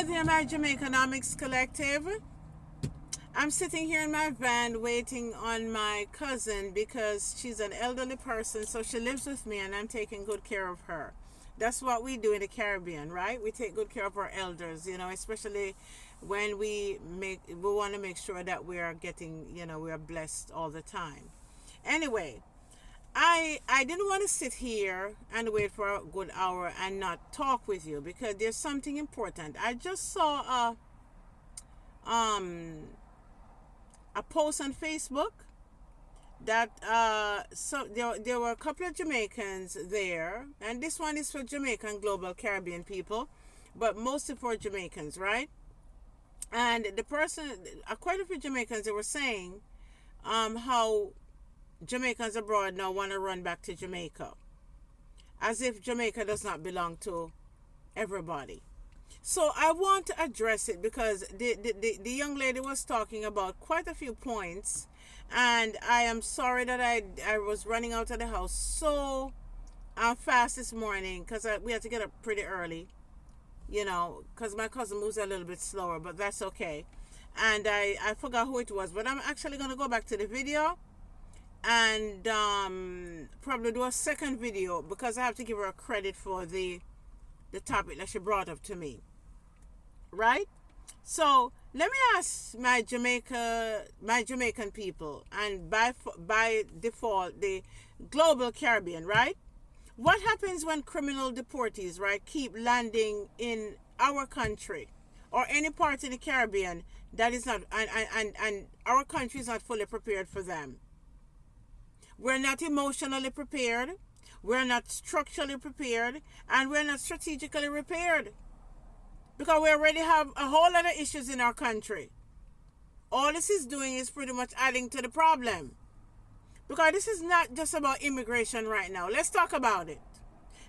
Hi there, my Jamaicanomics collective. I'm sitting here in my van waiting on my cousin because she's an elderly person, so she lives with me and I'm taking good care of her. That's what we do in the Caribbean, right? We take good care of our elders, especially when we want to make sure that we are getting, we are blessed all the time. Anyway, I didn't want to sit here and wait for a good hour and not talk with you because there's something important. I just saw a post on Facebook that so there were a couple of Jamaicans there, and this one is for Jamaican global Caribbean people, but mostly for Jamaicans, right? And the person, quite a few Jamaicans, they were saying how Jamaicans abroad now want to run back to Jamaica, as if Jamaica does not belong to everybody. So I want to address it because the young lady was talking about quite a few points, and I am sorry that I was running out of the house so fast this morning because we had to get up pretty early, because my cousin moves a little bit slower, but that's okay. And I forgot who it was, but I'm actually going to go back to the video and probably do a second video because I have to give her credit for the topic that she brought up to me, right? So let me ask my Jamaican people, and by default the global Caribbean, right? What happens when criminal deportees, right, keep landing in our country or any part in the Caribbean that is not and our country is not fully prepared for them? We're not emotionally prepared, we're not structurally prepared, and we're not strategically prepared. Because we already have a whole lot of issues in our country. All this is doing is pretty much adding to the problem. Because this is not just about immigration right now. Let's talk about it.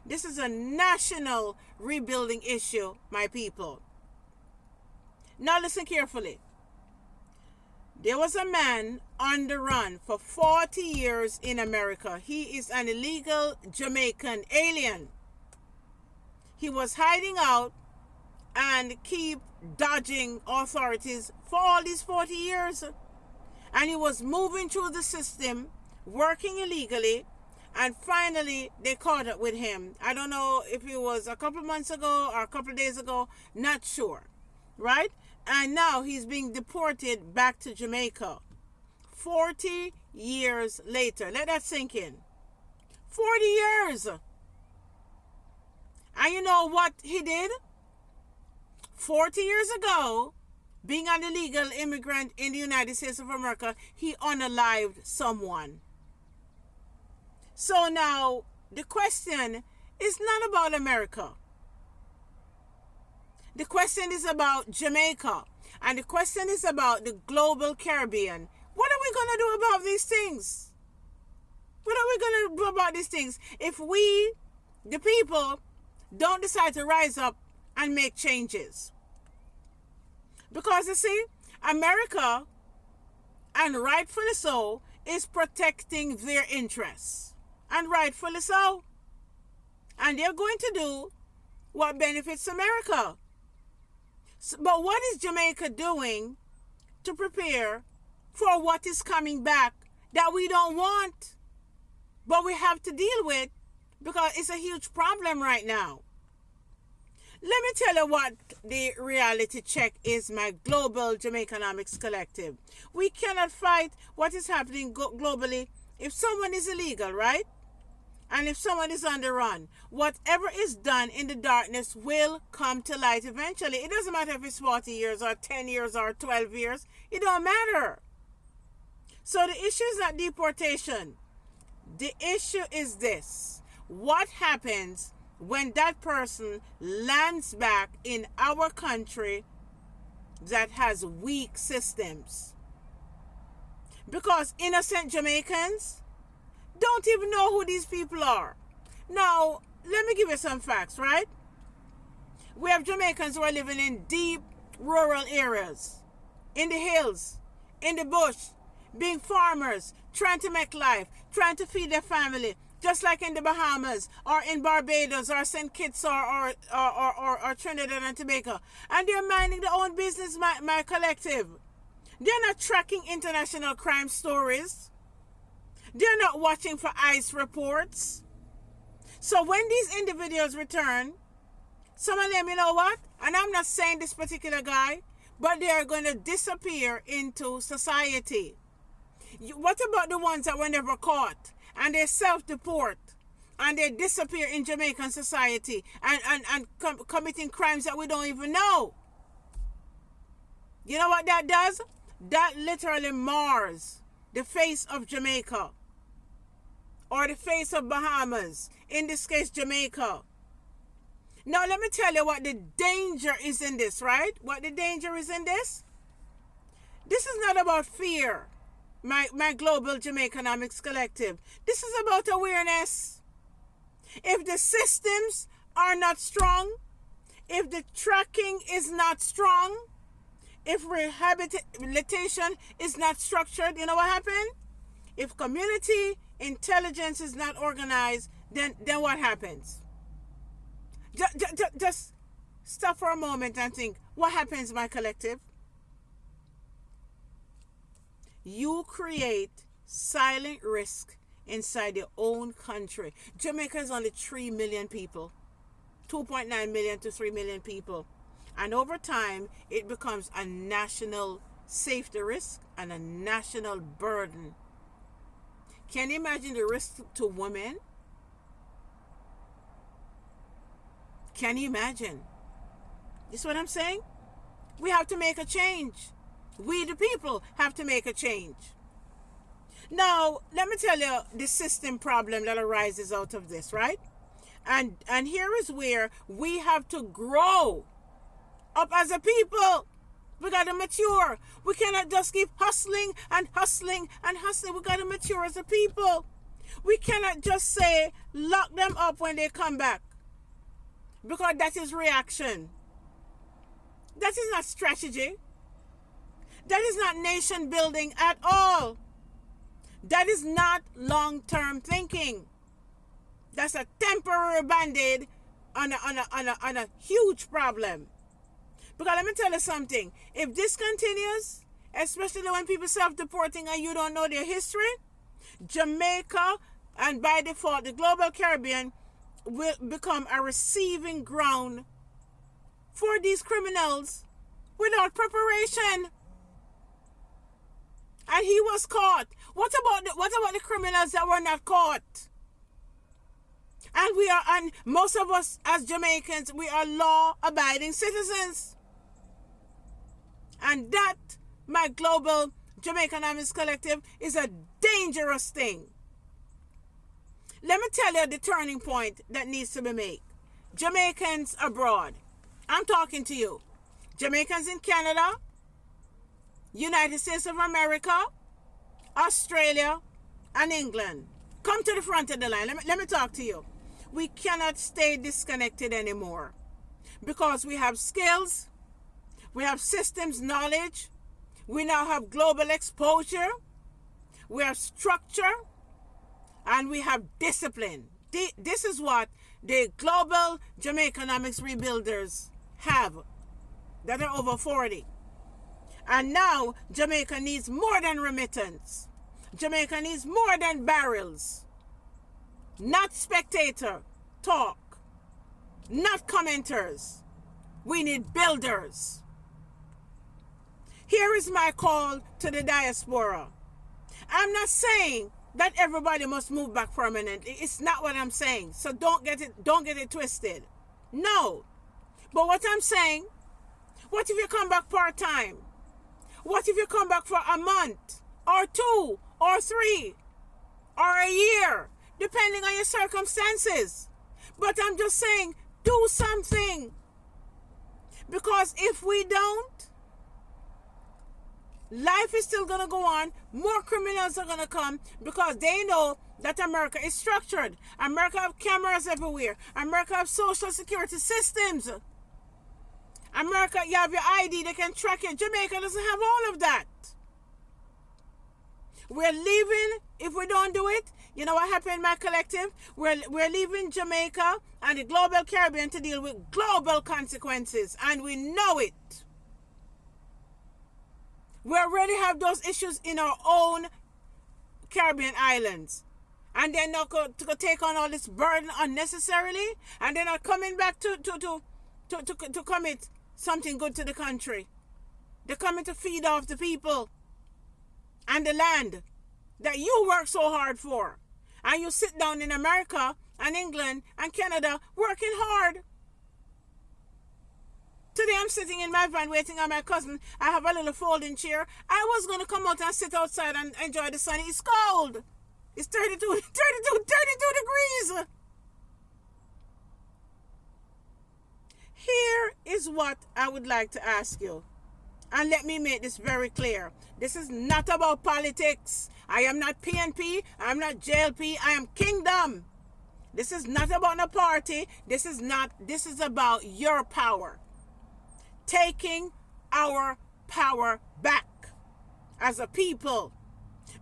This is a national rebuilding issue, my people. Now listen carefully. There was a man on the run for 40 years in America. He is an illegal Jamaican alien. He was hiding out and keep dodging authorities for all these 40 years. And he was moving through the system, working illegally, and finally they caught up with him. I don't know if it was a couple months ago or a couple days ago, not sure, right? And now he's being deported back to Jamaica 40 years later. Let that sink in. 40 years. And you know what he did? 40 years ago, being an illegal immigrant in the United States of America, he unalived someone. So now the question is not about America. The question is about Jamaica. And the question is about the global Caribbean. What are we going to do about these things? What are we going to do about these things if we, the people, don't decide to rise up and make changes? Because you see, America, and rightfully so, is protecting their interests. And rightfully so. And they're going to do what benefits America. But what is Jamaica doing to prepare for what is coming back that we don't want, but we have to deal with because it's a huge problem right now? Let me tell you what the reality check is, my global Jamaicanomics collective. We cannot fight what is happening globally if someone is illegal, right? And if someone is on the run, whatever is done in the darkness will come to light eventually. It doesn't matter if it's 40 years or 10 years or 12 years. It don't matter. So the issue is not deportation. The issue is this. What happens when that person lands back in our country that has weak systems? Because innocent Jamaicans don't even know who these people are. Now, let me give you some facts, right? We have Jamaicans who are living in deep rural areas, in the hills, in the bush, being farmers, trying to make life, trying to feed their family, just like in the Bahamas or in Barbados or St. Kitts or Trinidad and Tobago. And they're minding their own business, my collective. They're not tracking international crime stories. They're not watching for ICE reports. So when these individuals return, some of them, you know what? And I'm not saying this particular guy, but they are going to disappear into society. What about the ones that were never caught and they self-deport and they disappear in Jamaican society and committing crimes that we don't even know? You know what that does? That literally mars the face of Jamaica or the face of Bahamas, in this case Jamaica. Now let me tell you what the danger is in this, right? What the danger is in this? This is not about fear, my global Jamaicanomics collective. This is about awareness. If the systems are not strong, if the tracking is not strong, if rehabilitation is not structured, you know what happened? If community intelligence is not organized, then what happens? Just stop for a moment and think, what happens, my collective? You create silent risk inside your own country. Jamaica is only 3 million people, 2.9 million to 3 million people. And over time, it becomes a national safety risk and a national burden. Can you imagine the risk to women? Can you imagine? You see what I'm saying? We have to make a change. We, the people, have to make a change. Now, let me tell you the system problem that arises out of this, right? And here is where we have to grow up as a people. We got to mature. We cannot just keep hustling and hustling and hustling. We got to mature as a people. We cannot just say, lock them up when they come back, because that is reaction. That is not strategy. That is not nation building at all. That is not long-term thinking. That's a temporary band-aid on a huge problem. Because let me tell you something. If this continues, especially when people self-deporting and you don't know their history, Jamaica, and by default the global Caribbean, will become a receiving ground for these criminals without preparation. And he was caught. What about the criminals that were not caught? And most of us as Jamaicans, we are law-abiding citizens. And that, my global Jamaicanomics collective, is a dangerous thing. Let me tell you the turning point that needs to be made. Jamaicans abroad. I'm talking to you. Jamaicans in Canada, United States of America, Australia, and England. Come to the front of the line. Let me talk to you. We cannot stay disconnected anymore, because we have skills, we have systems knowledge, we now have global exposure, we have structure, and we have discipline. This is what the global Jamaicanomics rebuilders have that are over 40. And now Jamaica needs more than remittance. Jamaica needs more than barrels. Not spectator talk. Not commenters. We need builders. Here is my call to the diaspora. I'm not saying that everybody must move back permanently. It's not what I'm saying. So don't get it twisted. No. But what I'm saying, what if you come back part-time? What if you come back for a month or 2 or 3 or a year, depending on your circumstances? But I'm just saying, do something. Because if we don't, life is still going to go on. More criminals are going to come, because they know that America is structured. America have cameras everywhere. America have social security systems. America, you have your ID, they can track it. Jamaica doesn't have all of that. We're leaving if we don't do it. You know what happened, my collective? We're leaving Jamaica and the global Caribbean to deal with global consequences, and we know it. We already have those issues in our own Caribbean islands. And they're not going to take on all this burden unnecessarily, and they're not coming back to commit something good to the country. They're coming to feed off the people and the land that you work so hard for. And you sit down in America and England and Canada working hard. Today I'm sitting in my van waiting on my cousin. I have a little folding chair. I was going to come out and sit outside and enjoy the sun. It's cold. It's 32 degrees. Here is what I would like to ask you. And let me make this very clear. This is not about politics. I am not PNP. I am not JLP. I am Kingdom. This is not about a party. This is about your power. Taking our power back as a people.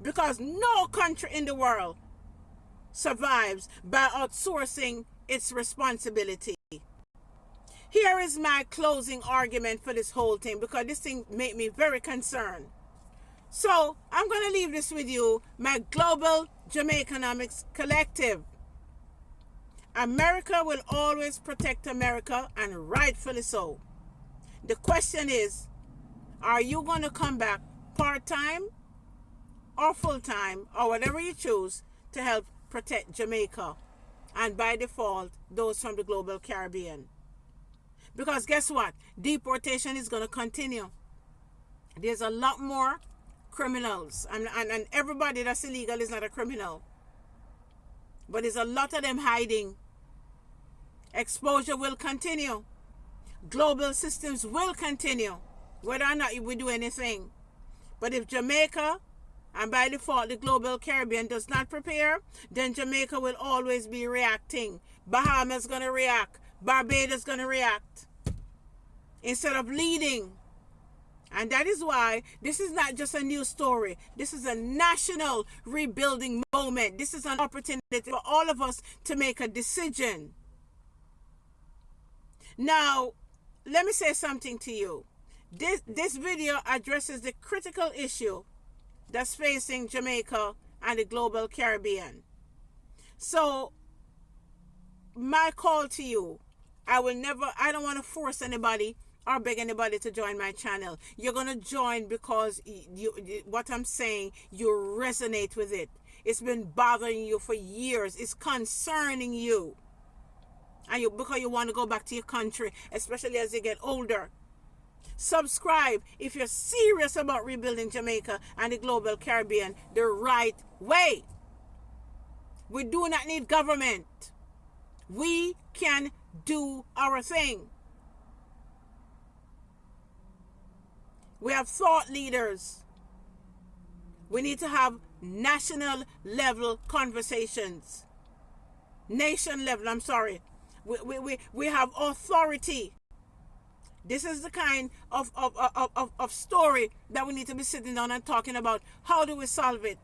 Because no country in the world survives by outsourcing its responsibility. Here is my closing argument for this whole thing, because this thing made me very concerned. So I'm going to leave this with you, my global JAMAICANOMICS collective. America will always protect America, and rightfully so. The question is, are you going to come back part-time or full-time or whatever you choose to help protect Jamaica, and by default those from the global Caribbean? Because guess what? Deportation is going to continue. There's a lot more criminals, and everybody that's illegal is not a criminal, but there's a lot of them hiding. Exposure will continue. Global systems will continue, whether or not we do anything. But if Jamaica, and by default the global Caribbean, does not prepare, then Jamaica will always be reacting. Bahamas going to react. Barbados going to react instead of leading. And that is why this is not just a news story. This is a national rebuilding moment. This is an opportunity for all of us to make a decision. Now, let me say something to you. This video addresses the critical issue that's facing Jamaica and the global Caribbean. So, my call to you, I don't want to force anybody or beg anybody to join my channel. You're going to join because what I'm saying, you resonate with it. It's been bothering you for years. It's concerning you. And because you want to go back to your country, especially as you get older. Subscribe if you're serious about rebuilding Jamaica and the global Caribbean the right way. We do not need government. We can do our thing. We have thought leaders. We need to have national level conversations. Nation level, I'm sorry. We have authority. This is the kind of story that we need to be sitting down and talking about. How do we solve it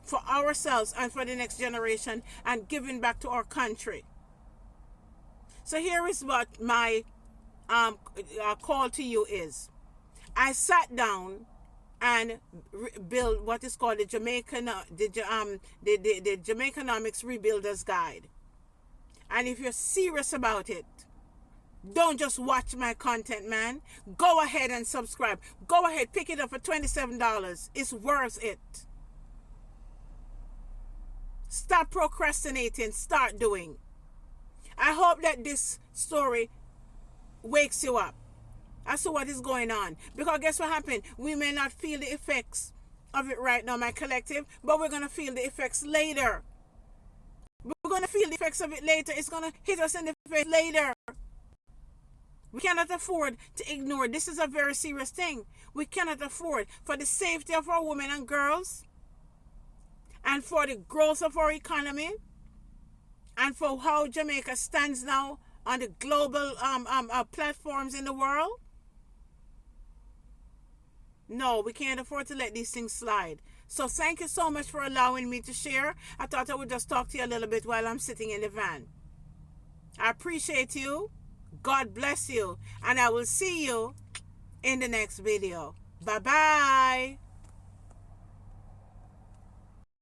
for ourselves and for the next generation, and giving back to our country? So here is what my call to you is. I sat down and built what is called the JAMAICANOMICS Rebuilders Guide. And if you're serious about it, don't just watch my content, man. Go ahead and subscribe. Go ahead, pick it up for $27. It's worth it. Stop procrastinating. Start doing. I hope that this story wakes you up as to what is going on. Because guess what happened? We may not feel the effects of it right now, my collective, but we're going to feel the effects later. We're going to feel the effects of it later. It's going to hit us in the face later. We cannot afford to ignore. This is a very serious thing. We cannot afford, for the safety of our women and girls, and for the growth of our economy, and for how Jamaica stands now on the global platforms in the world. No, we can't afford to let these things slide. So thank you so much for allowing me to share. I thought I would just talk to you a little bit while I'm sitting in the van. I appreciate you. God bless you. And I will see you in the next video. Bye-bye.